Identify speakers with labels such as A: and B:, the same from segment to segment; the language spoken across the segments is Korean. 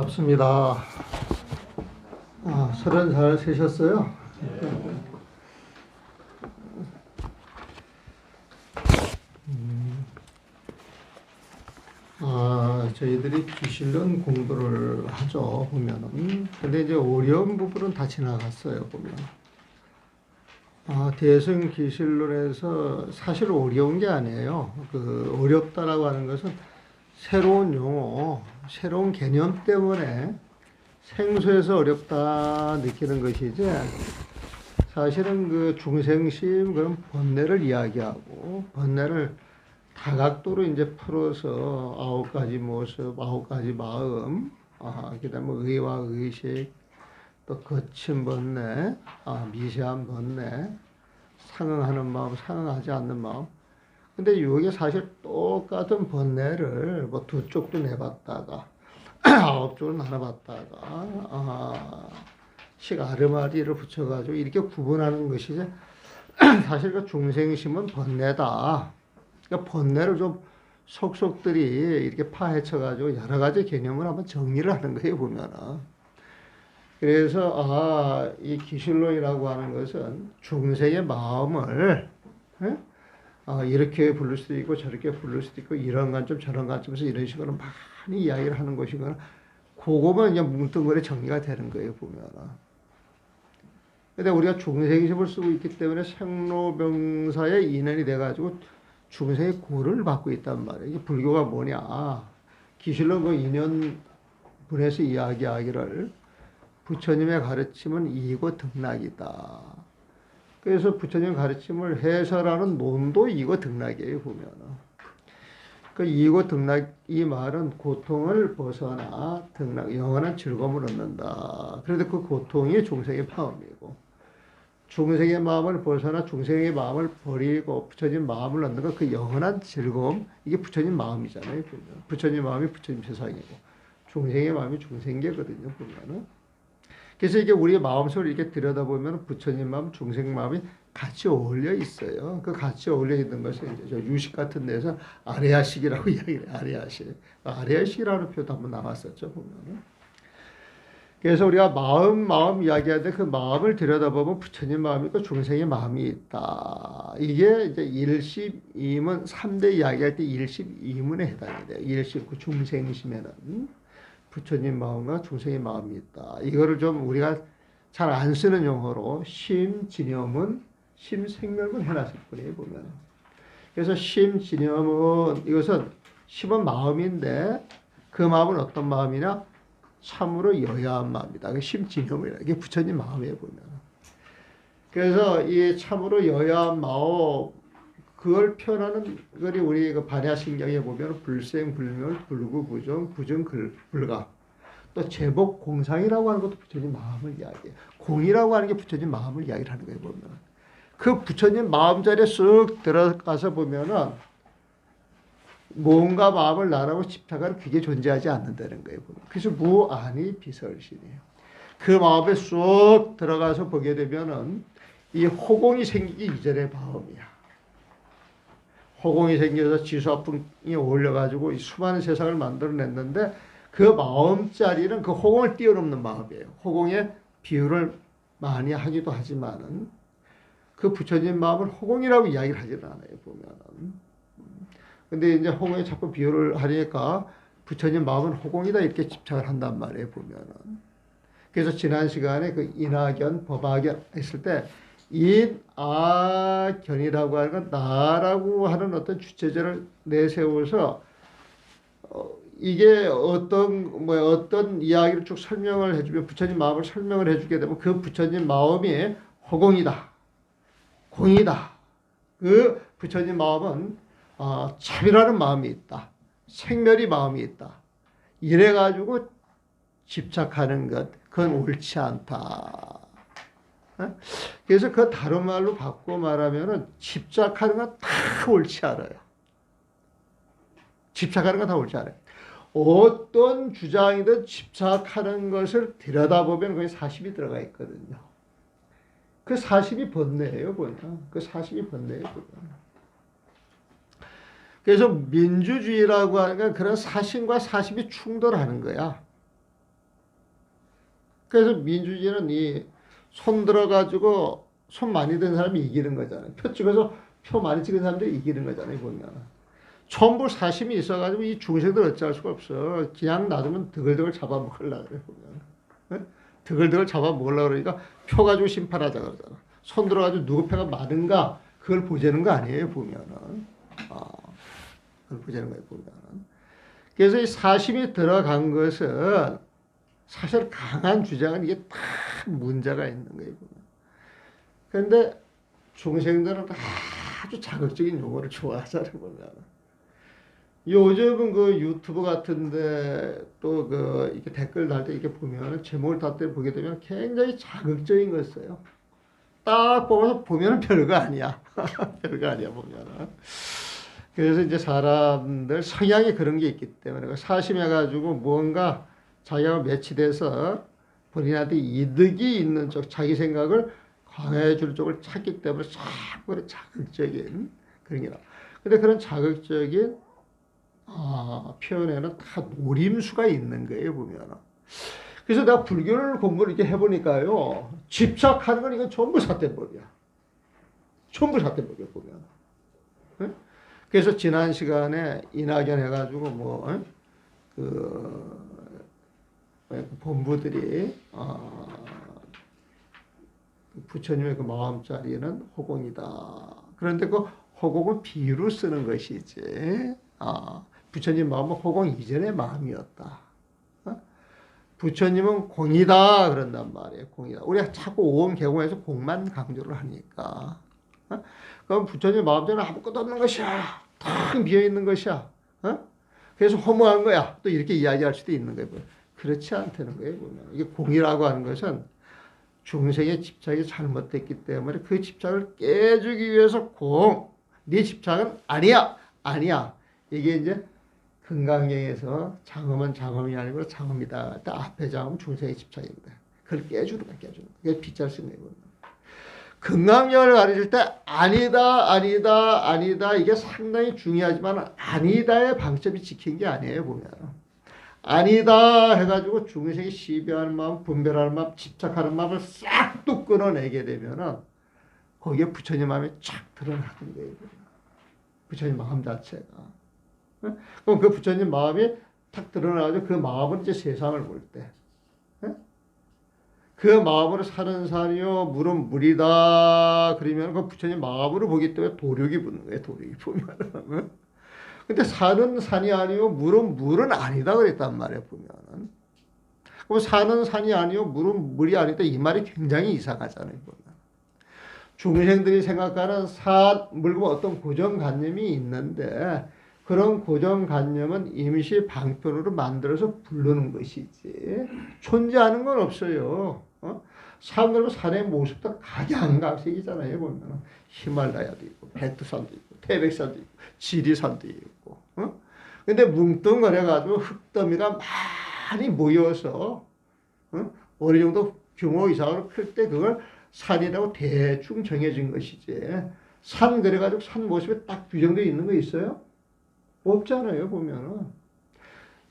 A: 반갑습니다. 30살 세셨어요? 저희들이 기실론 공부를 하죠, 보면은. 근데 이제 어려운 부분은 다 지나갔어요, 보면. 대승 기실론에서 사실 어려운 게 아니에요. 어렵다라고 하는 것은 새로운 용어, 새로운 개념 때문에 생소해서 어렵다 느끼는 것이지, 사실은 중생심, 그런 번뇌를 이야기하고, 번뇌를 다각도로 이제 풀어서 9가지 모습, 9가지 마음, 그 다음에 의와 의식, 또 거친 번뇌, 미세한 번뇌, 상응하는 마음, 상응하지 않는 마음. 근데 이게 사실 똑같은 번뇌를 뭐 2쪽도 내봤다가 9쪽을 나눠봤다가 아르마리를 붙여가지고 이렇게 구분하는 것이지, 사실 그 중생심은 번뇌다. 그러니까 번뇌를 좀 속속들이 이렇게 파헤쳐가지고 여러 가지 개념을 한번 정리를 하는 거예요, 보면은. 그래서 이 기실론이라고 하는 것은 중생의 마음을 이렇게 부를 수도 있고 저렇게 부를 수도 있고 이런 관점 저런 관점에서 이런 식으로 많이 이야기를 하는 것이거나, 그거만 그냥 뭉뚱그려 정리가 되는 거예요, 보면은. 근데 우리가 중생심을 쓰고 있기 때문에 생로병사에 인연이 돼가지고 중생의 고를 받고 있단 말이에요. 이게 불교가 뭐냐? 기실론 그 인연분에서 이야기하기를 부처님의 가르침은 이고 등락이다. 그래서 부처님 가르침을 해설하는 논도 이고 등락이에요, 보면은. 그 이고 등락, 이 말은 고통을 벗어나 등락, 영원한 즐거움을 얻는다. 그런데 그 고통이 중생의 마음이고, 중생의 마음을 벗어나 중생의 마음을 버리고 부처님 마음을 얻는 것, 그 영원한 즐거움, 이게 부처님 마음이잖아요, 보면. 부처님 마음이 부처님 세상이고, 중생의 마음이 중생계거든요, 보면은. 그래서 이게 우리의 마음속을 이렇게 들여다보면 부처님 마음, 중생 마음이 같이 어울려 있어요. 그 같이 어울려 있는 것을 이제 저 유식 같은 데서 아레아식이라고 이야기해요. 아레아식. 아레아식이라는 표도 한번 나왔었죠, 보면은. 그래서 우리가 마음 이야기할 때 그 마음을 들여다보면 부처님 마음이 있고 중생의 마음이 있다. 이게 이제 일십이문, 3대 이야기할 때 일십이문에 해당이 돼요. 일십, 그 중생심에는 부처님 마음과 중생의 마음이 있다. 이거를 좀 우리가 잘 안 쓰는 용어로 심진여문, 심생멸문 해놨을 뿐이에요, 보면. 그래서 심진여문, 이것은 심은 마음인데 그 마음은 어떤 마음이냐? 참으로 여야한 마음이다. 심진여문이라. 이게 부처님 마음이에요, 보면. 그래서 이 참으로 여야한 마음, 그걸 표현하는 것이 우리 그 반야신경에 보면 불생, 불멸, 불구, 부정, 부정, 불가. 또 제복, 공상이라고 하는 것도 부처님 마음을 이야기해요. 공이라고 하는 게 부처님 마음을 이야기하는 거예요, 보면. 그 부처님 마음 자리에 쓱 들어가서 보면은 뭔가 마음을 나라고 집착하는 그게 존재하지 않는다는 거예요, 보면. 그래서 무아니 비설신이에요. 그 마음에 쏙 들어가서 보게 되면은 이 호공이 생기기 이전의 마음이야. 호공이 생겨서 지수화풍이 올려가지고 수많은 세상을 만들어냈는데, 그 마음자리는 그 호공을 뛰어넘는 마음이에요. 호공의 비유를 많이 하기도 하지만은 그 부처님 마음을 호공이라고 이야기를 하지는 않아요, 보면은. 근데 이제 호공에 자꾸 비유를 하니까 부처님 마음은 호공이다 이렇게 집착을 한단 말이에요, 보면은. 그래서 지난 시간에 그 인하견, 법화견 했을 때 인아견이라고 하는 건 나라고 하는 어떤 주체제를 내세워서 이게 어떤 이야기를 쭉 설명을 해주면, 부처님 마음을 설명을 해주게 되면 그 부처님 마음이 허공이다, 공이다. 그 부처님 마음은 차별하는 마음이 있다, 생멸의 마음이 있다. 이래가지고 집착하는 것, 그건 옳지 않다. 그래서 그 다른 말로 바꿔 말하면은 집착하는 건 다 옳지 않아요. 집착하는 건 다 옳지 않아요. 어떤 주장이든 집착하는 것을 들여다보면 거기 사심이 들어가 있거든요. 그 사심이 번뇌예요, 보면. 그 사심이 번뇌예요, 보면. 그래서 민주주의라고 하는 건 그런 사심과 사심이 충돌하는 거야. 그래서 민주주의는 이 손 들어가지고 손 많이 든 사람이 이기는 거잖아요. 표 찍어서 표 많이 찍은 사람들이 이기는 거잖아요, 보면. 전부 사심이 있어가지고 이 중생들 어찌할 수가 없어. 그냥 놔두면 드글드글 잡아먹으려고 그래, 보면. 네? 드글드글 잡아먹으려고 그러니까 표 가지고 심판하자 그러잖아. 손 들어가지고 누구 표가 많은가 그걸 보자는 거 아니에요, 보면은. 그걸 보자는 거예요, 보면은. 그래서 이 사심이 들어간 것은 사실 강한 주장은 이게 다 문제가 있는 거예요. 그런데 중생들은 아주 자극적인 용어를 좋아하잖아요, 보면. 요즘은 그 유튜브 같은데 또 그 이렇게 댓글 달 때 이렇게 보면 제목을 달 때 보게 되면 굉장히 자극적인 걸 써요. 딱 보면 별거 아니야. 별거 아니야, 보면은. 그래서 이제 사람들 성향이 그런 게 있기 때문에 사심해가지고 뭔가 자기가 매치돼서 본인한테 이득이 있는 쪽, 자기 생각을 강화해 줄 쪽을 찾기 때문에 자꾸 자극적인 그런 게 나와. 근데 그런 자극적인 표현에는 다 노림수가 있는 거예요, 보면. 그래서 내가 불교를 공부를 이렇게 해보니까요, 집착하는 건 이건 전부 사태법이야. 전부 사태법이야, 보면. 네? 그래서 지난 시간에 이낙연 해가지고 본부들이 부처님의 그 마음자리는 허공이다. 그런데 그 허공은 비유로 쓰는 것이지. 부처님 마음은 허공 이전의 마음이었다. 부처님은 공이다 그런단 말이에요. 공이다. 우리가 자꾸 오음 개공에서 공만 강조를 하니까. 그럼 부처님 마음자리는 아무것도 없는 것이야. 텅 비어 있는 것이야. 그래서 허무한 거야. 또 이렇게 이야기할 수도 있는 거예요. 그렇지 않다는 거예요. 보면 이게 공이라고 하는 것은 중생의 집착이 잘못됐기 때문에 그 집착을 깨주기 위해서 네 집착은 아니야. 아니야. 이게 이제 금강경에서 장엄은 장엄이 아니고 장엄이다. 앞에 장엄 중생의 집착입니다. 그걸 깨주는 거야. 깨주는 거야. 그게 빗잘 쓰는 거예요. 금강경을 가르칠 때 아니다. 아니다. 아니다. 이게 상당히 중요하지만 아니다의 방점이 지킨 게 아니에요. 보면. 아니다 해가지고 중생이 시비하는 마음, 분별하는 마음, 집착하는 마음을 싹 또 끊어내게 되면은 거기에 부처님 마음이 착 드러나는 거예요. 부처님 마음 자체가. 그럼 그 부처님 마음이 탁 드러나가지고 그 마음은 이제 세상을 볼 때. 그 마음으로 사는 산이요, 물은 물이다. 그러면 그 부처님 마음으로 보기 때문에 도력이 붙는 거예요. 도력이 보면은. 근데 산은 산이 아니요, 물은 물은 아니다. 그랬단 말이에요. 보면은. 그럼 산은 산이 아니요, 물은 물이 아니다. 이 말이 굉장히 이상하잖아요. 보면. 중생들이 생각하는 산, 물, 어떤 고정관념이 있는데 그런 고정관념은 임시 방편으로 만들어서 부르는 것이지 존재하는 건 없어요. 산 그러면 산의 모습도 각양각색이잖아요. 보면 히말라야도 있고 백두산도 있고 태백산도 있고 지리산도 있고. 근데 뭉뚱거려가지고 흙더미가 많이 모여서 어느 정도 규모 이상으로 클 때 그걸 산이라고 대충 정해진 것이지. 산 그래가지고 산 모습이 딱 규정되어 있는 거 있어요? 없잖아요. 보면은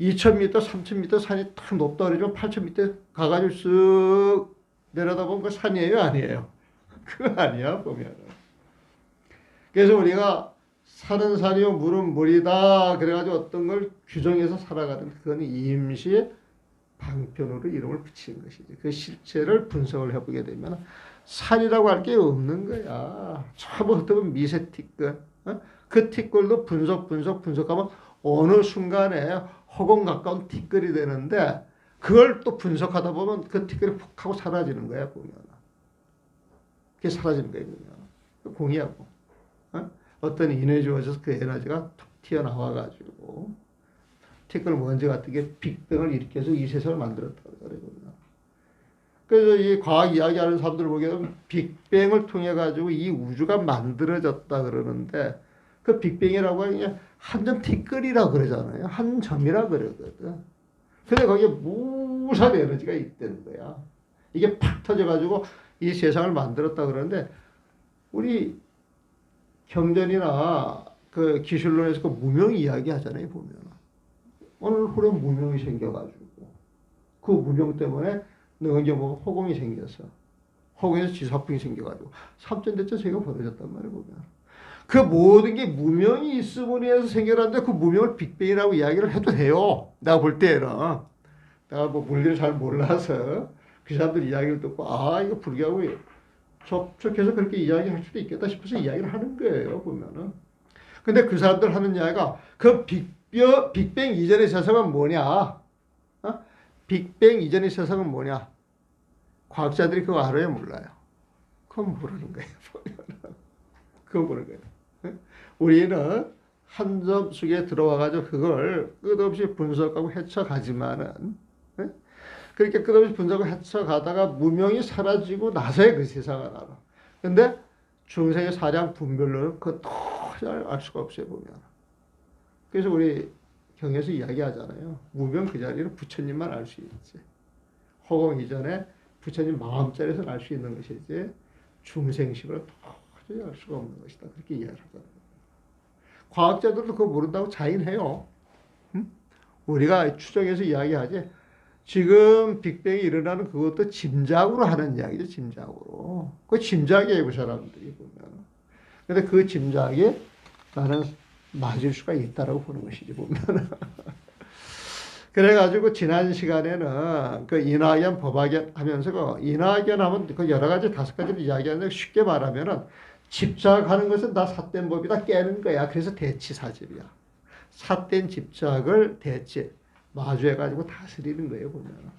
A: 2,000m, 3,000m 산이 딱 높다 그러지만 8,000m 가가지고 쓱 내려다보면 그 산이에요? 아니에요? 그거 아니야. 보면은. 그래서 우리가 산은 산이요 물은 물이다 그래가지고 어떤 걸 규정해서 살아가는 그건 임시 방편으로 이름을 붙이는 것이지. 그 실체를 분석을 해보게 되면 산이라고 할 게 없는 거야. 전부 흩어본 미세 티끌. 그 티끌도 분석하면 어느 순간에 허공 가까운 티끌이 되는데 그걸 또 분석하다 보면 그 티끌이 푹 하고 사라지는 거야. 보면. 그게 사라지는 거야. 보면. 공이하고. 어떤 에너지 주어져서 그 에너지가 툭 튀어나와가지고 티끌 먼지 같은 게 빅뱅을 일으켜서 이 세상을 만들었다고 그래요. 그래서 이 과학 이야기하는 사람들 보게 되면 빅뱅을 통해 가지고 이 우주가 만들어졌다 그러는데 그 빅뱅이라고 하는 한 점 티끌이라 그러잖아요. 한 점이라 그러거든. 근데 거기에 무수한 에너지가 있다는 거야. 이게 팍 터져가지고 이 세상을 만들었다 그러는데 우리 경전이나 그 기술론에서 그 무명 이야기 하잖아요. 보면 오늘 후에 무명이 생겨가지고 그 무명 때문에 능은경 보면 호공이 생겨서 호공에서 지사풍이 생겨가지고 삼천대제가 벌어졌단 말이에요. 보면 그 모든 게 무명이 있음으로 해서 생겨났는데 그 무명을 빅뱅이라고 이야기를 해도 돼요. 내가 볼 때는 내가 뭐 물리를 잘 몰라서 그 사람들 이야기를 듣고 아 이거 불교하고 접촉해서 그렇게 이야기할 수도 있겠다 싶어서 이야기를 하는 거예요. 보면은 근데 그 사람들 하는 이야기가 그 빅뱅 이전의 세상은 뭐냐? 어? 빅뱅 이전의 세상은 뭐냐? 과학자들이 그거 알아요? 몰라요? 그건 모르는 거예요. 그건 모르는 거예요. 우리는 한 점 속에 들어와가지고 그걸 끝없이 분석하고 헤쳐가지만은 그렇게 끝없이 분석하고 헤쳐가다가 무명이 사라지고 나서야 그 세상을 알아. 근데 중생의 사량 분별로는 그거 도저히 알 수가 없어요. 보면. 그래서 우리 경에서 이야기하잖아요. 무명 그 자리는 부처님만 알 수 있지. 허공 이전에 부처님 마음자리에서 알 수 있는 것이지 중생식으로 도저히 알 수가 없는 것이다. 그렇게 이야기를 하잖아요. 과학자들도 그거 모른다고 자인해요. 응? 우리가 추정해서 이야기하지. 지금 빅뱅이 일어나는 그것도 짐작으로 하는 이야기죠. 짐작으로. 그 짐작이에요. 그 사람들이 보면. 근데 그 짐작이 나는 맞을 수가 있다라고 보는 것이지 보면. 그래가지고 지난 시간에는 그 인하견, 법화견 하면서 그 인하견 하면 그 여러 가지 5가지를 이야기하는데 쉽게 말하면은 집착하는 것은 다 삿된 법이다 깨는 거야. 그래서 대치사집이야. 삿된 집착을 대치, 마주해가지고 다스리는 거예요, 보면.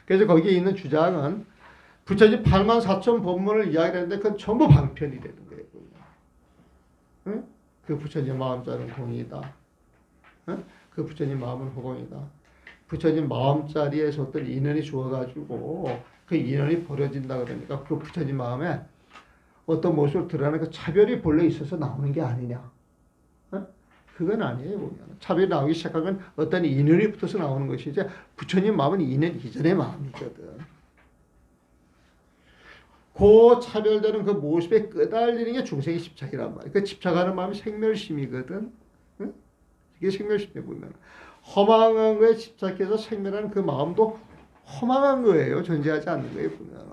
A: 그래서 거기에 있는 주장은 부처님 8만 4천 법문을 이야기하는데 그건 전부 방편이 되는 거예요, 보면. 응? 그 부처님 마음자는 공이다. 응? 그 부처님 마음은 허공이다. 부처님 마음자리에서 어떤 인연이 주어가지고 그 인연이 벌어진다 그러니까 그 부처님 마음에 어떤 모습을 드러나는 그 차별이 본래 있어서 나오는 게 아니냐. 어? 그건 아니에요. 보면. 차별이 나오기 시작한 건 어떤 인연이 붙어서 나오는 것이지 부처님 마음은 인연 이전의 마음이거든. 그 차별되는 그 모습에 끄달리는 게 중생의 집착이란 말이야. 그 집착하는 마음이 생멸심이거든. 응? 이게 생멸심에 보면 허망한 거에 집착해서 생멸하는 그 마음도 허망한 거예요. 존재하지 않는 거예요. 보면.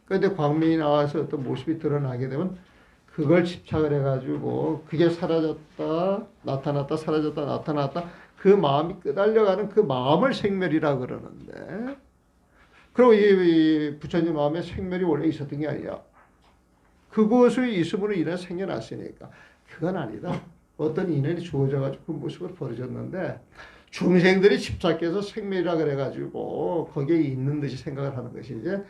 A: 그런데 광명이 나와서 어떤 모습이 드러나게 되면 그걸 집착을 해가지고 그게 사라졌다 나타났다 사라졌다 나타났다 그 마음이 끄달려가는 그 마음을 생멸이라 그러는데 그리고 이 부처님 마음에 생멸이 원래 있었던 게 아니라 그것이 있음으로 인해 생겨났으니까 그건 아니다. 어떤 인연이 주어져가지고 그 모습을 벌어졌는데 중생들이 집착해서 생멸이라 그래가지고 거기에 있는 듯이 생각을 하는 것이 이제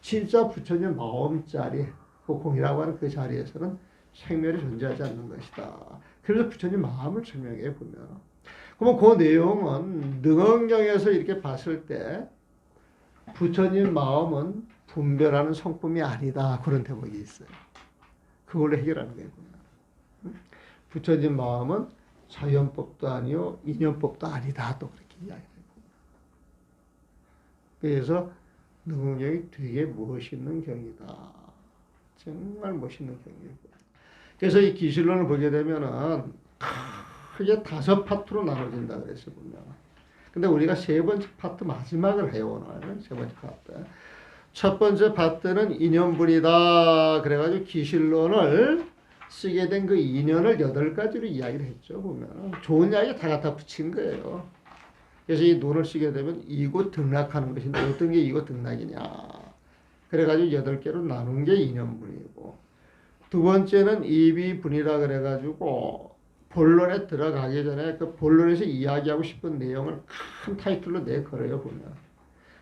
A: 진짜 부처님 마음자리, 그 공이라고 하는 그 자리에서는 생멸이 존재하지 않는 것이다. 그래서 부처님 마음을 설명해 보면. 그러면 그 내용은 능언경에서 이렇게 봤을 때 부처님 마음은 분별하는 성품이 아니다. 그런 대목이 있어요. 그걸로 해결하는 거예요. 부처님 마음은 자연법도 아니요 인연법도 아니다. 또 그렇게 이야기해요. 그래서 능언경이 되게 멋있는 경이다. 정말 멋있는 경이에요. 그래서 이 기실론을 보게 되면은 크게 5파트로 나눠진다 그랬어요. 보면. 근데 우리가 3번째 파트 마지막을 해요. 오늘 3번째 파트. 첫 번째 파트는 인연분이다. 그래가지고 기실론을 쓰게 된 그 인연을 8가지로 이야기를 했죠. 보면. 좋은 이야기 다 갖다 붙인 거예요. 그래서 이 논을 쓰게 되면 이곳 등락하는 것인데 어떤 게 이곳 등락이냐. 그래가지고 8개로 나눈 게 인연분이고 두 번째는 이비분이라 그래가지고 본론에 들어가기 전에 그 본론에서 이야기하고 싶은 내용을 큰 타이틀로 내걸어요. 보면.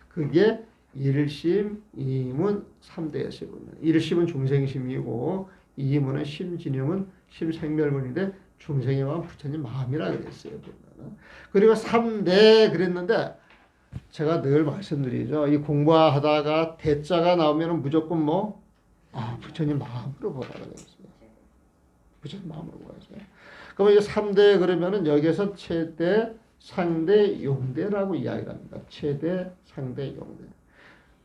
A: 그게 일심, 이문, 3대였어요. 보면. 일심은 중생심이고 이문은 심진영은 심생멸문인데 중생의 마음 부처님 마음이라 그랬어요. 보면. 그리고 3대 그랬는데 제가 늘 말씀드리죠. 이 공부하다가 대자가 나오면 무조건 뭐 부처님 마음으로 보라 그랬어요. 부처님 마음으로 보았어요. 그러면 이제 3대 그러면은 여기서 최대, 상대, 용대라고 이야기를 합니다. 최대, 상대, 용대.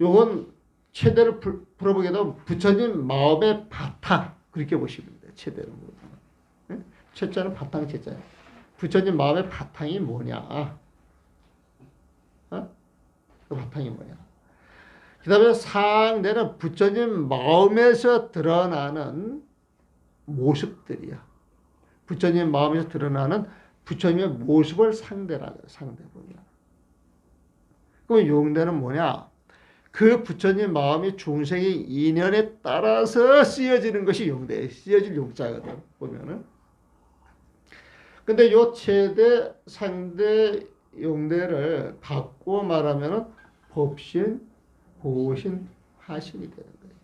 A: 요건 최대를 풀어보게 되면 부처님 마음의 바탕 그렇게 보시면 돼요. 최대는 뭐냐. 최자는 바탕 최자예요. 부처님 마음의 바탕이 뭐냐. 그 바탕이 뭐냐. 그 다음에 상대는 부처님 마음에서 드러나는 모습들이야. 부처님 마음에서 드러나는 부처님의 모습을 상대라. 상대 보면. 그럼 용대는 뭐냐? 그 부처님 마음이 중생의 인연에 따라서 쓰여지는 것이 용대예요. 쓰여질 용자거든. 보면은. 근데 요 최대, 상대, 용대를 바꾸어 말하면은 법신, 보신, 화신이 되는 거예요.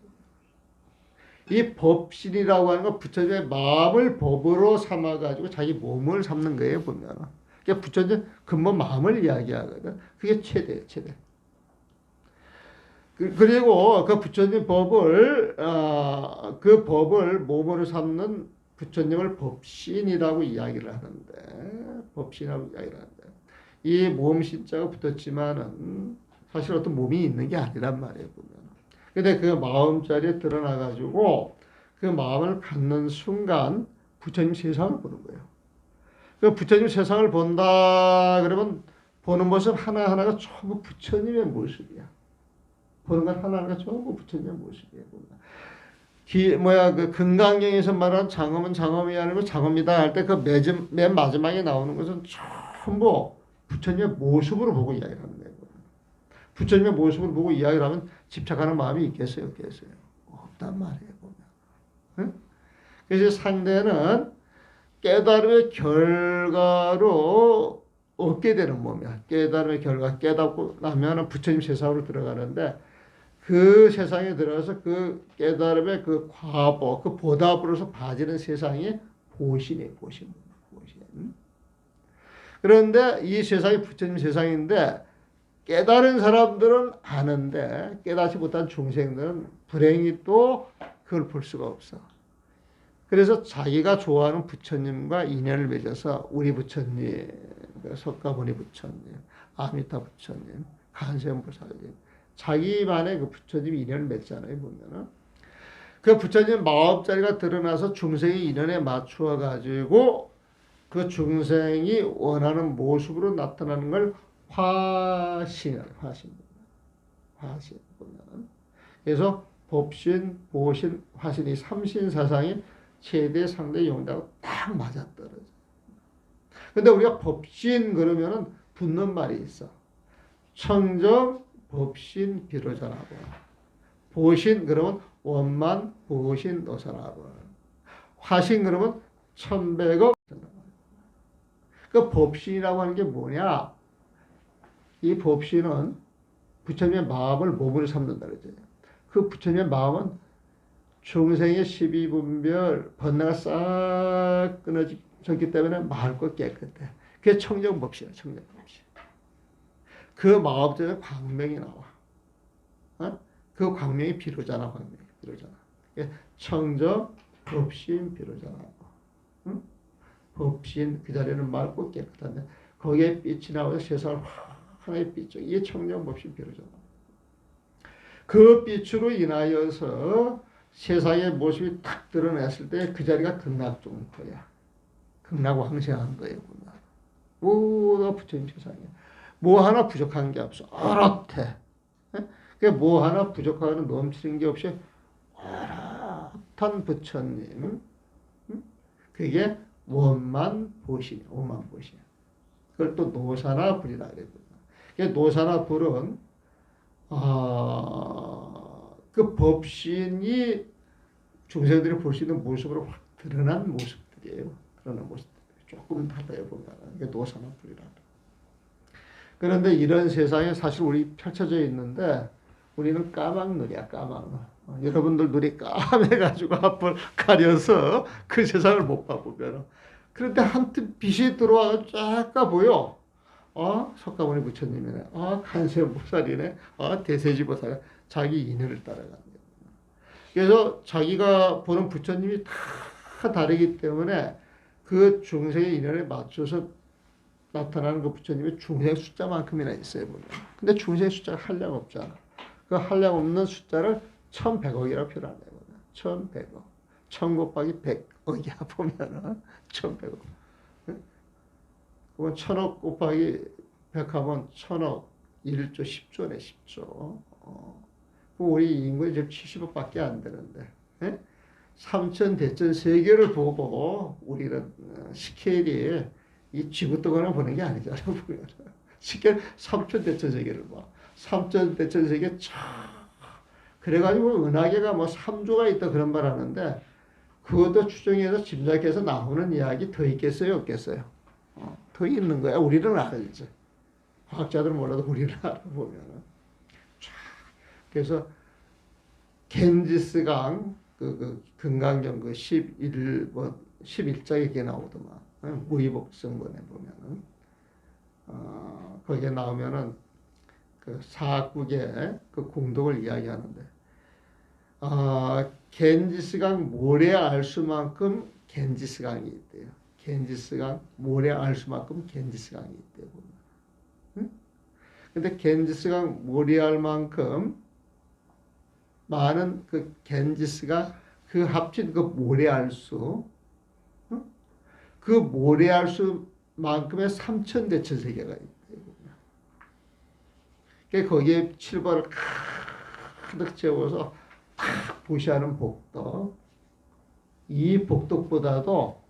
A: 이 법신이라고 하는 건 부처님의 마음을 법으로 삼아가지고 자기 몸을 삼는 거예요, 보면. 그러니까 부처님 근본 마음을 이야기하거든. 그게 최대예요, 최대. 그리고 그 부처님 법을, 그 법을 몸으로 삼는 부처님을 법신이라고 이야기를 하는데, 법신이라고 이야기를 하는데, 이 몸신자가 붙었지만은 사실 어떤 몸이 있는 게 아니란 말이에요, 보면. 근데 그 마음자리에 드러나가지고 그 마음을 갖는 순간 부처님 세상을 보는 거예요. 그 부처님 세상을 본다 그러면 보는 모습 하나하나가 전부 부처님의 모습이야. 보는 것 하나하나가 전부 부처님의 모습이에요. 그 금강경에서 말하는 장엄은 장엄이 아니고 장엄이다 할 때 그 맨 마지막에 나오는 것은 전부 부처님의 모습으로 보고 이야기를 하는 거예요. 부처님의 모습을 보고 이야기를 하면 집착하는 마음이 있겠어요? 없겠어요? 없단 말이에요. 보면. 응? 그래서 상대는 깨달음의 결과로 얻게 되는 몸이야. 깨달음의 결과, 깨닫고 나면 부처님 세상으로 들어가는데 그 세상에 들어가서 그 깨달음의 그 과보, 그 보답으로서 봐지는 세상이 보신이에요. 보신. 그런데 이 세상이 부처님 세상인데 깨달은 사람들은 아는데 깨닫지 못한 중생들은 불행히 또 그걸 볼 수가 없어. 그래서 자기가 좋아하는 부처님과 인연을 맺어서 우리 부처님, 석가모니 부처님, 아미타 부처님, 간세음보살님, 자기만의 그 부처님 인연을 맺잖아요. 보면은 그 부처님 마음자리가 드러나서 중생의 인연에 맞추어 가지고 그 중생이 원하는 모습으로 나타나는 걸 화신 보면. 그래서 법신, 보신, 화신 이 삼신 사상이 최대, 상대, 용대하고 딱 맞아떨어져. 근데 우리가 법신 그러면은 붙는 말이 있어. 청정, 법신, 비로자나보. 보신 그러면 원만, 보신, 노사나보. 화신 그러면 천백억. 그 법신이라고 하는 게 뭐냐? 이 법신은 부처님의 마음을 몸으로 삼는다 그랬잖아요. 그 부처님의 마음은 중생의 12분별 번뇌가 싹 끊어졌기 때문에 맑고 깨끗해. 그게 청정법신이야. 청정법신. 그 마음 속에 광명이 나와. 그 광명이 비로자나 광명이 비로자나. 청정, 법신, 비로자나. 법신 그 자리는 맑고 깨끗한데 거기에 빛이 나와서 세상을 하나의 빛, 이게 청정법신 비로자나. 그 빛으로 인하여서 세상의 모습이 탁 드러냈을 때 그 자리가 극락종포야. 극락왕생한 거예요. 모두 부처님 세상이야. 뭐 하나 부족한 게 없어. 어롯해. 뭐 하나 부족하거나 넘치는 게 없이 어롯한 부처님. 그게 원만 보시냐. 오만 보시냐. 그걸 또 노사나 불이라 그래요. 노사나 불은 그 법신이 중생들이 볼 수 있는 모습으로 확 드러난 모습들이에요. 드러난 모습들. 조금 달라요, 보면. 이게 노사나 불이라. 그런데 이런 세상에 사실 우리 펼쳐져 있는데 우리는 까막눈이야, 까막눈. 여러분들 눈이 까매가지고 앞을 가려서 그 세상을 못 봐보면. 그런데 한틈 빛이 들어와서 쫙 보여. 석가모니 부처님이네. 간세음보살이네. 대세지보살. 자기 인연을 따라가는 거예요. 그래서 자기가 보는 부처님이 다 다르기 때문에 그 중생의 인연에 맞춰서 나타나는 그 부처님이 중생 숫자만큼이나 있어요. 보면. 근데 중생 숫자가 한량 없잖아. 그 한량 없는 숫자를 1100억이라고 표현하네요. 1100억. 1000 곱하기 100억이야. 보면은 1100억. 그러면 1000억 곱하기 100 하면 1000억, 1조 10조네 10조. 우리 인구가 지금 70억밖에 안 되는데, 예? 삼천 대천 세계를 보고 우리는 스케일이 이 지구 동안을 보는 게 아니잖아요. 보면 스케일 삼천 대천 세계를 봐. 삼천 대천 세계 참 그래가지고 은하계가 뭐 3조가 있다 그런 말 하는데 그것도 추정해서 짐작해서 나오는 이야기 더 있겠어요, 없겠어요? 더 있는 거야. 우리는 알지. 과학자들은 몰라도 우리는 알아보면은. 그래서 겐지스강 그 금강경 그 11번 11장에 이게 나오더만 무의복성본에 보면은 거기에 나오면은 그 사국의 그 공덕을 이야기하는데 겐지스강 모래 알수만큼 겐지스강이 있대요. 겐지스강 모래 알수만큼 겐지스강이 있대요. 보면. 응? 근데 겐지스강 모래 알만큼 많은 그 겐지스가 그 합친 그 모래알수, 그 모래알수만큼의 삼천대천세계가 있대요. 거기에 7번을 가득 채워서 탁 보시하는 복덕. 이 복덕보다도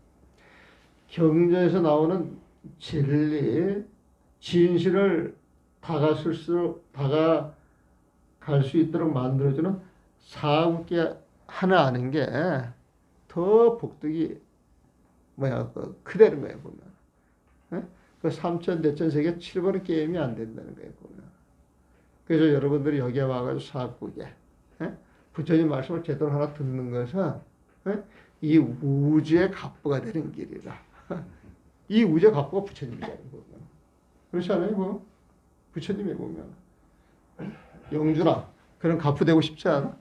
A: 경전에서 나오는 진리, 진실을 다가갈 수 있도록 만들어주는 사국계 하나 아는 게 더 복덕이 크다는 거예요, 보면. 예? 그 삼천대천 세계 7번의 게임이 안 된다는 거예요, 보면. 그래서 여러분들이 여기에 와가지고 사국계, 예? 부처님 말씀을 제대로 하나 듣는 것은, 예? 이 우주의 갑부가 되는 길이다. 이 우주의 갑부가 부처님이라는 거예요. 그렇지 않아요, 뭐? 부처님이 보면. 영준아, 그런 갑부 되고 싶지 않아?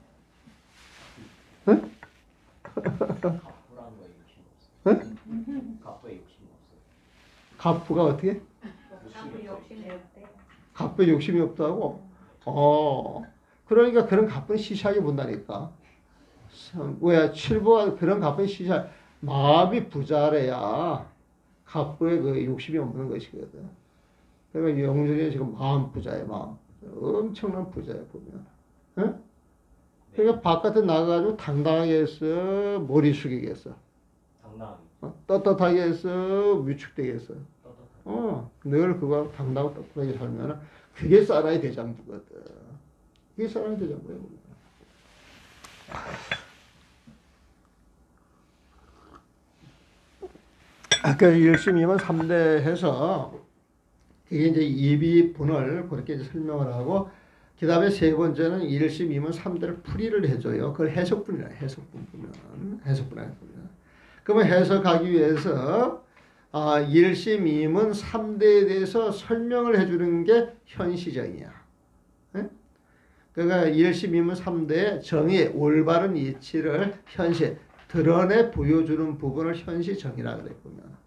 A: 응?
B: 갑부라는 거에 욕심 없어요.
A: 응?
B: 갑부에 욕심 없어요.
A: 갑부가 어떻게?
C: 갑부 욕심이 없대요.
A: 갑부에 욕심이 없다고? 그러니까 그런 갑부는 시시하게 본다니까. 왜? 칠보가 그런 갑부의 시시하 마음이 부자래야 갑부에 그 욕심이 없는 것이거든. 그러니까 영준이 지금 마음 부자야, 마음. 엄청난 부자야, 보면. 응? 그러니까 바깥에 나가가지고 당당하게 해서 머리 숙이게 했어.
B: 당당하게.
A: 떳떳하게 해서 위축되게 했어.
B: 떳떳하게.
A: 늘 그거 당당하고 떳떳하게 살면 그게 사라의 대장부거든. 그게 사라의 대장부야. 아까 1심 2면 3대 해서 이게 이제 이비분을 그렇게 이제 설명을 하고 그 다음에 세 번째는 1심 2면 3대를 풀이를 해줘요. 그걸 해석분이라 해석분 보면 해석분이라 보면 그러면 해석하기 위해서 1심 2면 3대에 대해서 설명을 해주는 게 현시정이야. 네? 그러니까 1심 2면 3대의 정의 올바른 이치를 현시 드러내 보여주는 부분을 현시정이라 그래 보면.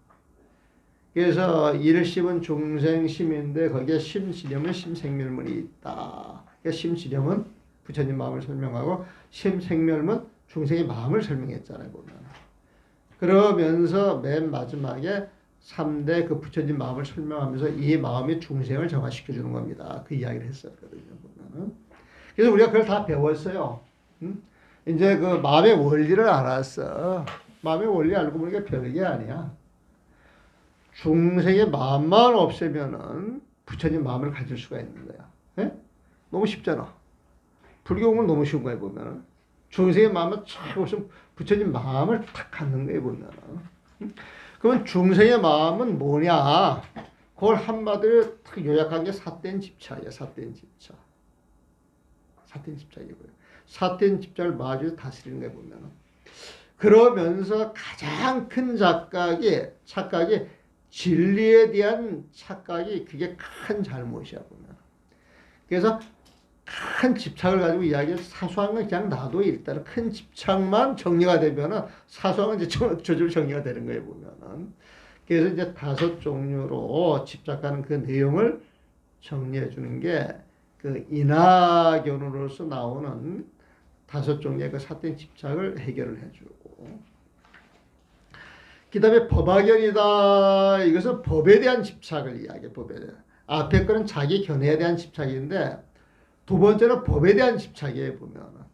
A: 그래서 1심은 중생심인데 거기에 심지념은 심생멸문이 있다. 그러니까 심지념은 부처님 마음을 설명하고 심생멸문 중생의 마음을 설명했잖아요. 보면. 그러면서 맨 마지막에 3대 그 부처님 마음을 설명하면서 이 마음이 중생을 정화시켜주는 겁니다. 그 이야기를 했었거든요. 보면은. 그래서 우리가 그걸 다 배웠어요. 이제 그 마음의 원리를 알았어. 마음의 원리 알고 보니까 별게 아니야. 중생의 마음만 없애면은 부처님 마음을 가질 수가 있는 거야. 예? 너무 쉽잖아. 불교 공부는 너무 쉬운 거야, 보면은. 중생의 마음을 쫙 없으면 부처님 마음을 탁 갖는 거야, 보면은. 그러면 중생의 마음은 뭐냐? 그걸 한마디로 탁 요약한 게 삿된 집착이야, 삿된 집착. 삿된 집착이고요. 삿된 집착을 마주해서 다스리는 거야, 보면은. 그러면서 가장 큰 착각이 진리에 대한 착각이 그게 큰 잘못이야, 보면. 그래서 큰 집착을 가지고 이야기해서 사소한 건 그냥 놔도 일단은 큰 집착만 정리가 되면은 사소한 건 이제 저절로 정리가 되는 거예요, 보면은. 그래서 이제 5종류로 집착하는 그 내용을 정리해 주는 게 그 인하견으로서 나오는 5종류의 그 삿된 집착을 해결을 해주고. 그 다음에 법화견이다. 이것은 법에 대한 집착을 이야기해, 법에 대한. 앞에 거는 자기 견해에 대한 집착인데 두 번째는 법에 대한 집착이에요 보면.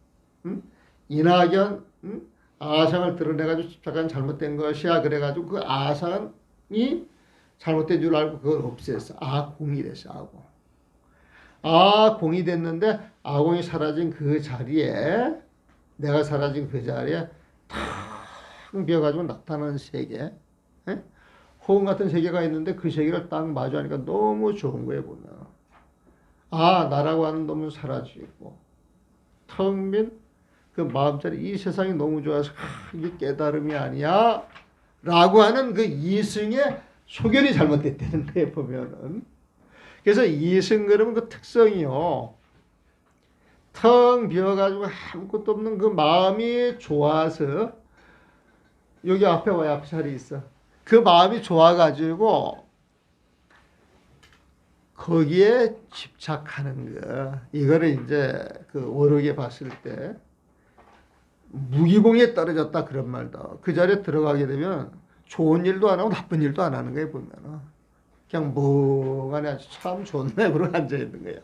A: 이낙연 아상을 드러내가지고 집착한 잘못된 것이야 그래가지고 그 아상이 잘못된 줄 알고 그걸 없앴어. 아공이 됐어. 아공. 아공이 됐는데 아공이 사라진 그 자리에 내가 사라진 그 자리에 탁 비어가지고 나타나는 세계. 에? 호응 같은 세계가 있는데 그 세계를 딱 마주하니까 너무 좋은 거예요 보면. 아 나라고 하는 놈은 사라지고 텅 빈 그 마음자리 이 세상이 너무 좋아서 이게 깨달음이 아니야 라고 하는 그 이승의 소견이 잘못됐다는 거예요 보면은. 그래서 이승 그러면 그 특성이요 텅 비어가지고 아무것도 없는 그 마음이 좋아서 여기 앞에 와야 앞에 자리 있어. 그 마음이 좋아가지고 거기에 집착하는 거. 이거를 이제 그 오르게 봤을 때 무기공에 떨어졌다 그런 말도. 그 자리에 들어가게 되면 좋은 일도 안 하고 나쁜 일도 안 하는 거예요 보면은. 그냥 멍하니 아주 참 좋네 그러고 앉아 있는 거야.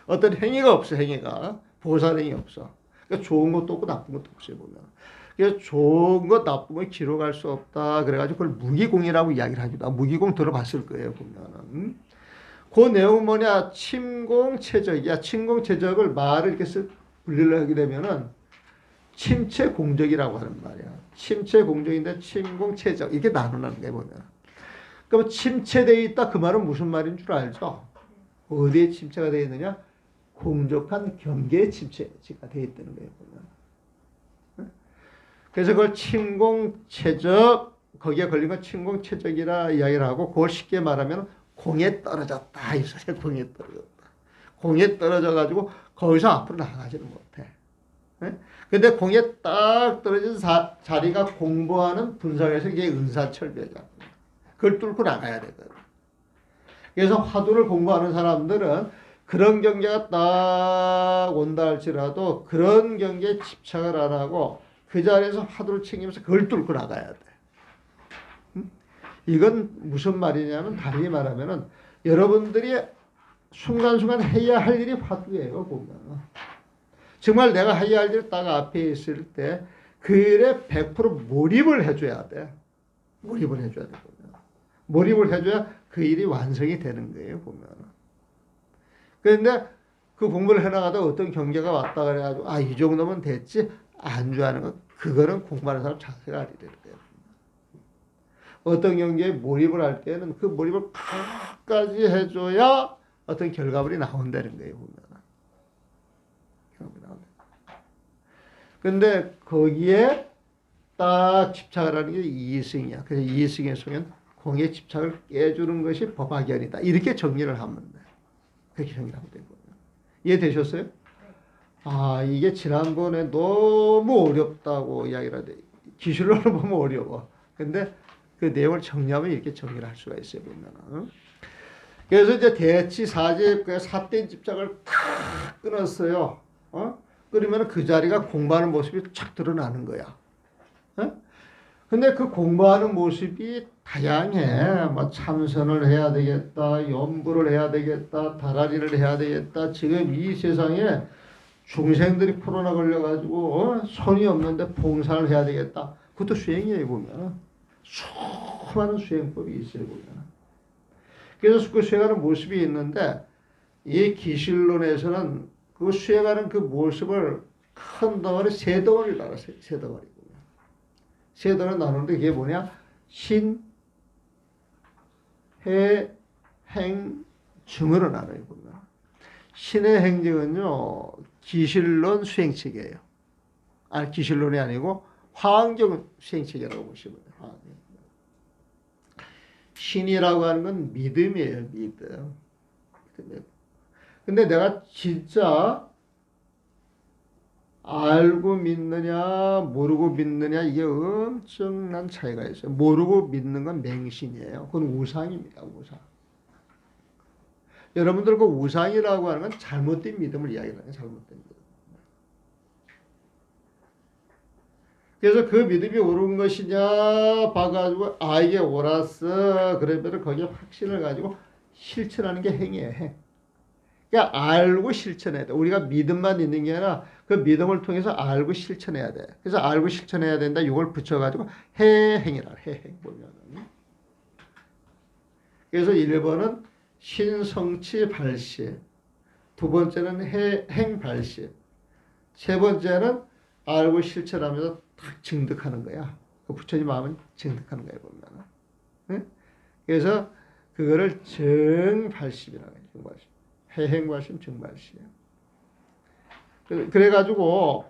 A: 어떤 행위가 없어 행위가. 보살행위 없어. 그러니까 좋은 것도 없고 나쁜 것도 없어요 보면. 그래서 좋은 것 나쁜 걸 기록할 수 없다. 그래가지고 그걸 무기공이라고 이야기를 하기도 하고 무기공 들어봤을 거예요 보면은. 그 내용은 뭐냐 침공체적이야. 침공체적을 말을 이렇게 분리를 하게 되면은 침체공적이라고 하는 말이야. 침체공적인데 침공체적 이렇게 나누는 게 보면. 그럼 침체되어 있다 그 말은 무슨 말인 줄 알죠? 어디에 침체가 되어 있느냐? 공적한 경계에 침체가 되어 있다는 거예요 보면. 그래서 그걸 침공체적 거기에 걸린 건 침공체적이라 이야기를 하고 그걸 쉽게 말하면 공에 떨어졌다 이 소리야. 공에 떨어졌다. 공에 떨어져 가지고 거기서 앞으로 나가지는 못해. 근데 공에 딱 떨어진 자리가 공부하는 분석에서 이게 은사철배자. 그걸 뚫고 나가야 되거든. 그래서 화두를 공부하는 사람들은 그런 경계가 딱 온다 할지라도 그런 경계에 집착을 안 하고 그 자리에서 화두를 챙기면서 그걸 뚫고 나가야 돼. 이건 무슨 말이냐면 달리 말하면은 여러분들이 순간순간 해야 할 일이 화두예요 보면. 정말 내가 해야 할 일 딱 앞에 있을 때 그에 100% 몰입을 해줘야 돼. 몰입을 해줘야 돼 보면. 몰입을 해줘야 그 일이 완성이 되는 거예요 보면. 그런데 그 공부를 해나가다 어떤 경계가 왔다 그래가지고 아 이 정도면 됐지 안주하는 거 그거는 공부하는 사람 자세가 아니라는 거예요. 어떤 경계에 몰입을 할 때는 그 몰입을 끝까지 해줘야 어떤 결과물이 나온다는 거예요 보면. 근데 거기에 딱 집착을 하는 게 이승이야. 그래서 이승의 소견 공의 집착을 깨주는 것이 법학연이다. 이렇게 정리를 하면 돼. 그렇게 정리를 하면 되거든요. 이해되셨어요? 아 이게 지난번에 너무 어렵다고 이야기를 하는데 기술로는 보면 어려워. 근데 그 내용을 정리하면 이렇게 정리를 할 수가 있어요. 보면. 그래서 이제 대치 사집 사된 집착을 탁 끊었어요. 그러면 그 자리가 공부하는 모습이 착 드러나는 거야. 근데 그 공부하는 모습이 다양해. 뭐 참선을 해야 되겠다, 연부를 해야 되겠다, 다라리를 해야 되겠다. 지금 이 세상에 중생들이 코로나 걸려가지고 손이 없는데 봉사를 해야 되겠다. 그것도 수행이에요 보면. 수많은 수행법이 있어요 보면. 그래서 그 수행하는 모습이 있는데 이 기실론에서는 그 수행하는 그 모습을 큰 덩어리 세 덩어리를 나눴어요. 세 덩어리. 세 덩어리 나누는데 그게 뭐냐? 신, 해, 행, 증으로 나눠요. 보면. 신의 행증은요. 기실론 수행책이에요. 아니 기실론이 아니고 화엄경 수행책이라고 보시면 돼요. 화엄경. 신이라고 하는 건 믿음이에요. 믿음. 근데 내가 진짜 알고 믿느냐 모르고 믿느냐 이게 엄청난 차이가 있어요. 모르고 믿는 건 맹신이에요. 그건 우상입니다. 우상. 여러분들 그 우상이라고 하는 건 잘못된 믿음을 이야기하는 거예요. 잘못된 믿음. 그래서 그 믿음이 옳은 것이냐 봐가지고 아 이게 옳았어 그러면 거기에 확신을 가지고 실천하는 게 행이에요. 행. 그러니까 알고 실천해야 돼. 우리가 믿음만 있는 게 아니라 그 믿음을 통해서 알고 실천해야 돼. 그래서 알고 실천해야 된다. 이걸 붙여가지고 해행이라 해행 보면은. 그래서 1번은 신성치 발시, 두 번째는 행발시, 세 번째는 알고 실천하면서 탁 증득하는 거야. 그 부처님 마음은 증득하는 거야 보면은. 응? 그래서 그거를 정발심이라고 해요. 정발심. 해행발심, 정발심. 그래가지고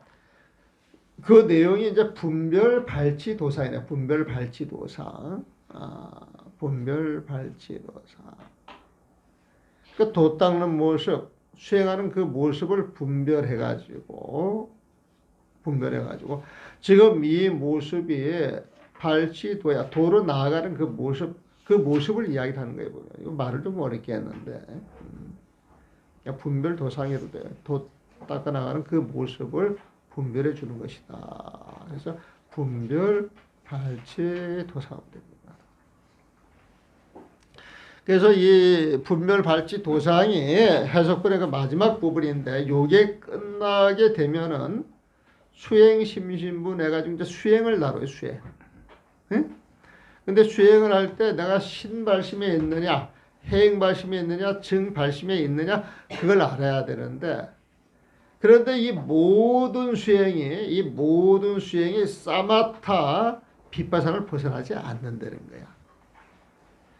A: 그 내용이 이제 분별발치도상이네. 분별발치도상. 분별발치도상. 그 도 닦는 모습, 수행하는 그 모습을 분별해가지고 지금 이 모습이 발치도야. 도로 나아가는 그 모습을 이야기하는 거예요. 보면. 이거 말을 좀 어렵게 했는데 그냥 분별도상이로 돼요. 도 닦아 나가는 그 모습을 분별해 주는 것이다. 그래서 분별발치도상 됩니다. 그래서 이 분별발치도상이 해석본의 그 마지막 부분인데 요게 끝나게 되면은 수행심신분 해가지고 이제 수행을 다뤄요. 수행. 응? 근데 수행을 할 때 내가 신발심에 있느냐, 해행발심에 있느냐, 증발심에 있느냐 그걸 알아야 되는데 그런데 이 모든 수행이 사마타 빗바산을 벗어나지 않는다는 거야.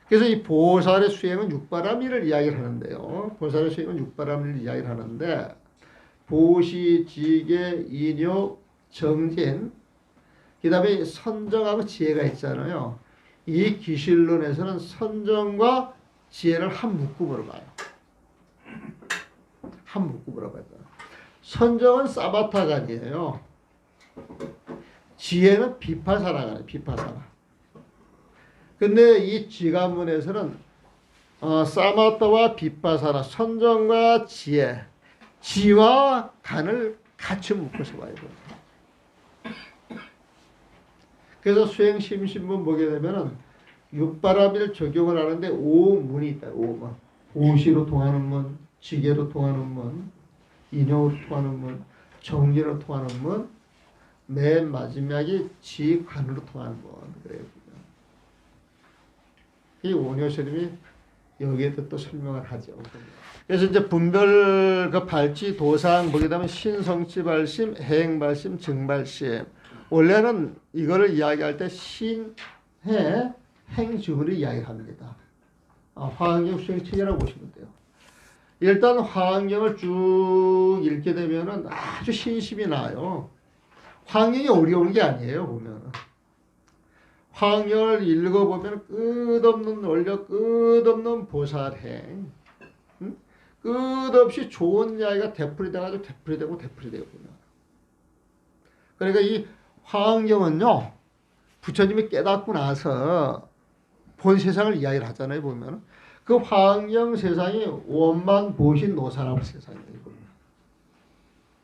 A: 그래서 이 보살의 수행은 육바라밀을 이야기를 하는데요. 보살의 수행은 육바라밀을 이야기를 하는데 보시, 지계, 인욕, 정진 그 다음에 선정하고 지혜가 있잖아요. 이 기실론에서는 선정과 지혜를 한 묶음으로 봐요. 한 묶음으로 봐요. 선정은 사바타간이에요. 지혜는 비파사라간이에요. 비파사라. 근데 이 지가문에서는 사마타와 비파사라, 선정과 지혜, 지와 간을 같이 묶어서 봐야 돼요. 그래서 수행심신문 보게 되면은 육바라밀 적용을 하는데 5문이 있다. 5문. 오시로 통하는 문, 지계로 통하는 문, 인용으로 통하는 문, 정리로 통하는 문, 맨 마지막이 지관으로 통하는 문. 그래요. 이 오녀스님이 여기에도 또 설명을 하죠. 그래서 이제 분별 그 발치 도상 보게 되면 신성치 발심, 해행발심, 증발심. 원래는 이거를 이야기할 때 신해 행증을 이야기합니다. 화엄경 수행체계라고 보시면 돼요. 일단 화엄경을 쭉 읽게 되면은 아주 신심이 나요. 화엄경이 어려운 게 아니에요. 보면은. 화엄경을 읽어보면 끝없는 원력, 끝없는 보살행, 끝없이 좋은 이야기가 되풀이돼가지고 되풀이되고 보면. 그러니까 이 화엄경은요, 부처님이 깨닫고 나서 본 세상을 이야기를 하잖아요. 보면 그 화엄경 세상이 원만 보신 노사람 세상이에요.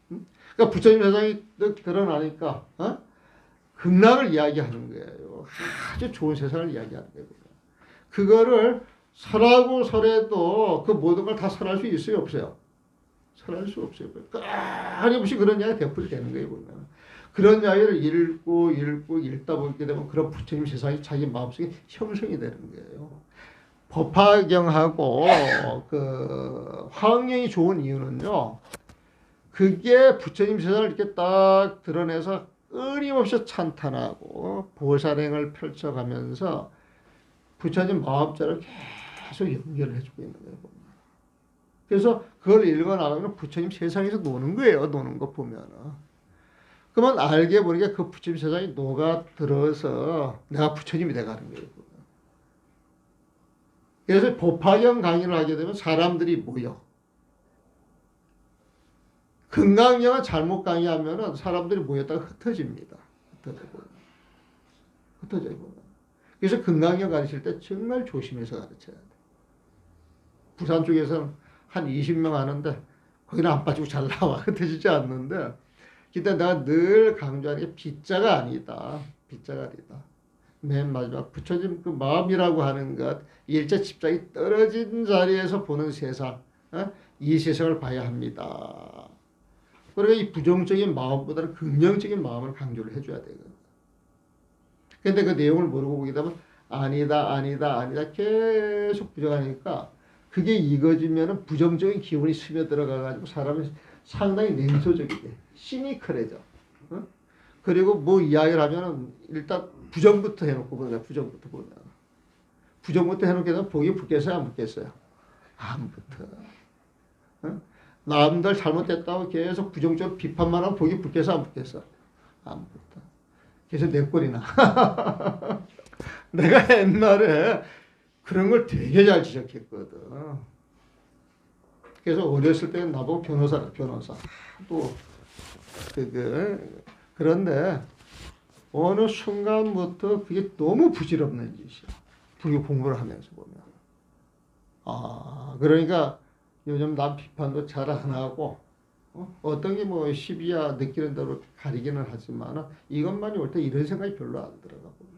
A: 그러니까 부처님 세상이 드러나니까 극락을 이야기하는 거예요. 아주 좋은 세상을 이야기하는 거예요. 그거를 설하고 설해도 그 모든 걸 다 설할 수 있어요? 없어요? 설할 수 없어요. 끊임없이 그런 이야기가 되풀이 되는 거예요. 보면. 그런 이야기를 읽다 보게 되면 그런 부처님 세상이 자기 마음속에 형성이 되는 거예요. 법화경하고 그 화엄경이 좋은 이유는요. 그게 부처님 세상을 이렇게 딱 드러내서 끊임없이 찬탄하고 보살행을 펼쳐가면서 부처님 마음자를 계속 연결을 해주고 있는 거예요. 그래서 그걸 읽어나가면 부처님 세상에서 노는 거예요. 노는 거 보면은. 그러면 알게 모르게 그 부처님 세상이 녹아들어서 내가 부처님이 돼가는 거예요. 그래서 법화경 강의를 하게 되면 사람들이 모여. 금강경은 잘못 강의하면은 사람들이 모였다가 흩어집니다. 흩어져요. 그래서 금강경 가르칠 때 정말 조심해서 가르쳐야 돼. 부산 쪽에서는 한 20명 하는데 거기는 안 빠지고 잘 나와. 흩어지지 않는데 그때 내가 늘 강조하는 게 빗자가 아니다. 빗자가 아니다. 맨 마지막 부처님 그 마음이라고 하는 것, 일체 집착이 떨어진 자리에서 보는 세상, 이 세상을 봐야 합니다. 그러니까 이 부정적인 마음보다는 긍정적인 마음을 강조를 해줘야 되거든. 근데 그 내용을 모르고 보게 되면 아니다, 아니다, 아니다 계속 부정하니까 그게 익어지면은 부정적인 기운이 스며들어가가지고 사람이 상당히 냉소적이 돼. 시니컬해져. 그리고 뭐 이야기를 하면은 일단 부정부터 해놓고 보는 부정부터 보면. 부정부터 해놓게 되면 복이 붙겠어요? 안 붙겠어요? 안 붙어. 남들 잘못됐다고 계속 부정적으로 비판만 하면 복이 붙겠어? 안 붙겠어? 안 붙어. 그래서 내 꼴이나. 내가 옛날에 그런 걸 되게 잘 지적했거든. 그래서 어렸을 때는 나보고 변호사라, 변호사. 또, 그런데 어느 순간부터 그게 너무 부질없는 짓이야. 그게 공부를 하면서 보면. 그러니까 요즘 남 비판도 잘 안 하고, 어떤 게 뭐 시비야 느끼는 대로 가리기는 하지만 이것만이 올 때 이런 생각이 별로 안 들어가 보면.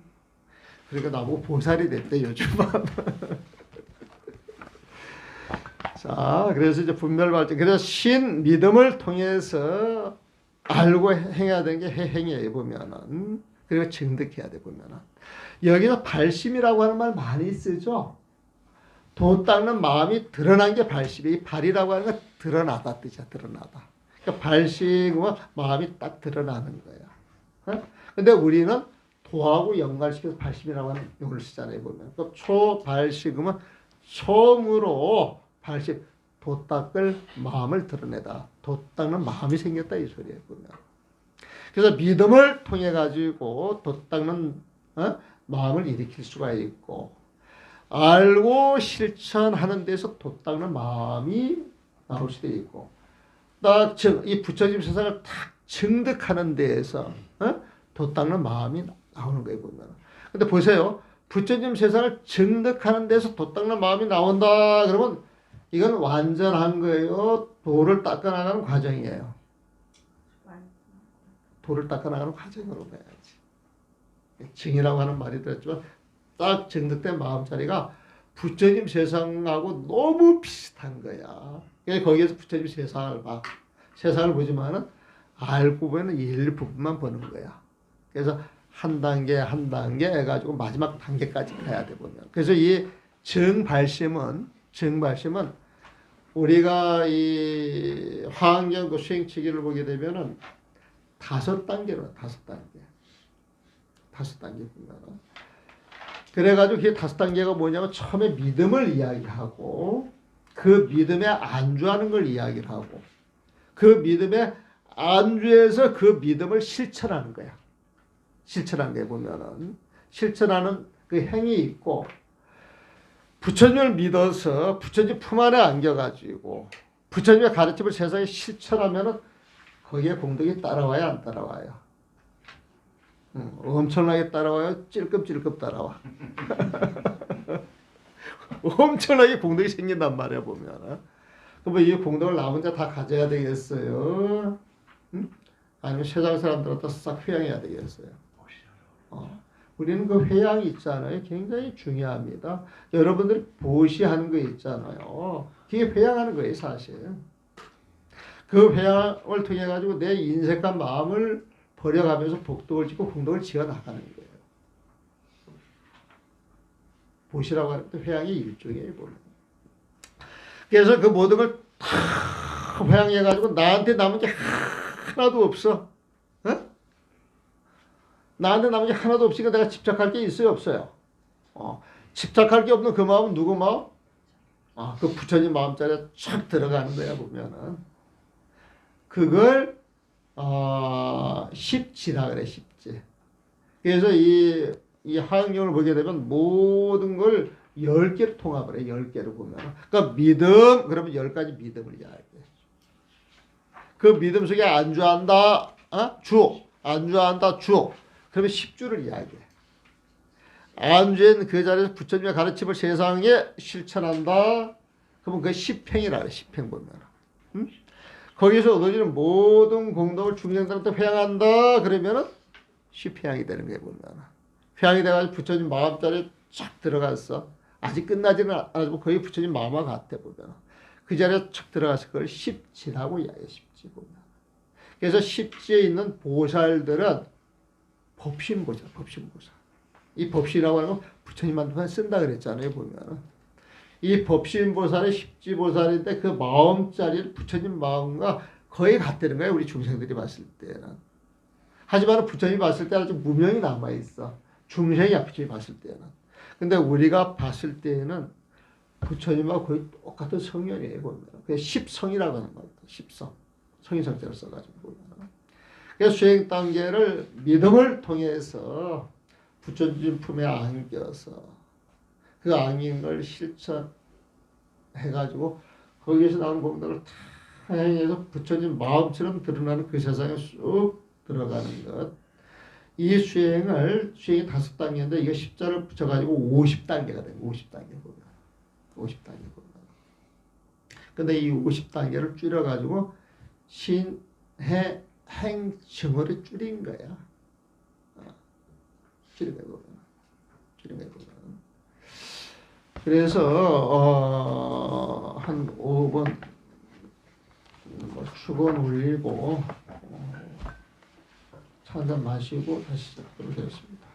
A: 그러니까 나보고 보살이 됐대 요즘은. 자, 그래서 이제 분별발전. 그래서 신 믿음을 통해서 알고 행해야 되는 게 행위에 보면은, 그리고 증득해야 돼 보면은. 여기서 발심이라고 하는 말 많이 쓰죠. 도 닦는 마음이 드러난 게 발심이. 이 발이라고 하는 건 드러나다 뜻이야. 드러나다. 그러니까 발심은 마음이 딱 드러나는 거야. 근데 우리는 도하고 연관시켜서 발심이라고 하는 용어를 쓰잖아요. 보면. 그러니까 초발심은 처음으로 발심, 도 닦을 마음을 드러내다. 도 닦는 마음이 생겼다 이 소리예요. 보면. 그래서 믿음을 통해 가지고 도 닦는 마음을 일으킬 수가 있고, 알고 실천하는 데서 도 닦는 마음이 나올 수도 있고, 딱 이 부처님 세상을 탁 증득하는 데에서 도 닦는 마음이 나오는 거예요. 보면. 근데 보세요. 부처님 세상을 증득하는 데서 도 닦는 마음이 나온다 그러면 이건 완전한 거예요. 도를 닦아나가는 과정이에요. 도를 닦아나가는 과정으로 봐야지. 증이라고 하는 말이 들었지만 딱 증득된 마음자리가 부처님 세상하고 너무 비슷한 거야. 그러니까 거기에서 부처님 세상을 봐. 세상을 보지만은 알고 보면 일부분만 보는 거야. 그래서 한 단계 한 단계 해가지고 마지막 단계까지 가야 돼 보면. 그래서 이 증발심은 우리가 이 화엄경 그 수행치기를 보게 되면은 5단계로 5단계 보면은. 그래가지고 그게 5단계가 뭐냐면 처음에 믿음을 이야기하고 그 믿음에 안주하는 걸 이야기를 하고 그 믿음에 안주해서 그 믿음을 실천하는 거야. 실천하는 게 보면은 실천하는 그 행위 있고 부처님을 믿어서 부처님 품 안에 안겨가지고 부처님의 가르침을 세상에 실천하면은 거기에 공덕이 따라와야 안 따라와요? 엄청나게 따라와요? 찔끔찔끔 따라와. 엄청나게 공덕이 생긴단 말이야 보면. 그럼 이 공덕을 나 혼자 다 가져야 되겠어요? 아니면 세상 사람들한테 싹 회양해야 되겠어요? 우리는 그 회양이 있잖아요. 굉장히 중요합니다. 여러분들이 보시하는 거 있잖아요. 그게 회양하는 거예요 사실. 그 회양을 통해 가지고 내 인색한 마음을 버려가면서 복덕을 짓고 공덕을 지어 나가는 거예요. 보시라고 하는 또 회양의 일종이에요. 보면. 그래서 그 모든 걸 다 회양해가지고 나한테 남은 게 하나도 없어. 나한테 남은 게 하나도 없으니까 내가 집착할 게 있어요? 없어요? 집착할 게 없는 그 마음은 누구 마음? 그 부처님 마음자리에 쫙 들어가는 거야 보면은. 그걸 십지라 그래. 십지. 그래서 이 하응경을 보게 되면 모든 걸 10개로 통합을 해. 10개로 보면. 그러니까 믿음 그러면 10가지 믿음을 이야기해. 그 믿음 속에 안주한다. 주. 안주한다. 주. 그러면 10주를 이야기해. 안주한 그 자리에서 부처님의 가르침을 세상에 실천한다. 그러면 그게 10행이라 그래. 10행 보면. 거기서 얻어지는 모든 공덕을 중생들한테 회양한다. 그러면은 10회양이 되는 거예요 보면. 휘황이 돼가지고 부처님 마음자리에 쫙 들어갔어. 아직 끝나지는 않았고 거의 부처님 마음과 같아 보면. 그 자리에 쫙 들어가서 그걸 십지라고 이야기해. 십지 보면. 그래서 십지에 있는 보살들은 법신보살, 법신보살. 이 법신이라고 하는 건 부처님한테만 쓴다 그랬잖아요, 보면. 이 법신보살이 십지보살인데 그 마음자리를 부처님 마음과 거의 같다는 거예요, 우리 중생들이 봤을 때는. 하지만 부처님이 봤을 때는 좀 무명이 남아있어. 중생이야, 부처님이 봤을 때는. 근데 우리가 봤을 때는 부처님하고 거의 똑같은 성현이에요, 보면. 그게 십성이라고 하는 거예요, 십성. 성인성자를 써가지고 보면. 그래서 수행 단계를 믿음을 통해서 부처님 품에 안겨서 그 안긴 걸 실천해가지고 거기에서 나오는 공덕을 다 행해서 부처님 마음처럼 드러나는 그 세상에 쑥 들어가는 것. 이 수행이 5단계인데 이거 십자를 붙여가지고 50단계가 돼요. 50단계 보면. 50단계 보면. 근데 이 50단계를 줄여가지고 신해 행정어를 줄인 거야. 줄인 거야, 보면. 줄인 거야, 보면. 그래서 한 5번 축원 올리고 차 한잔 마시고 다시 시작하도록 하겠습니다.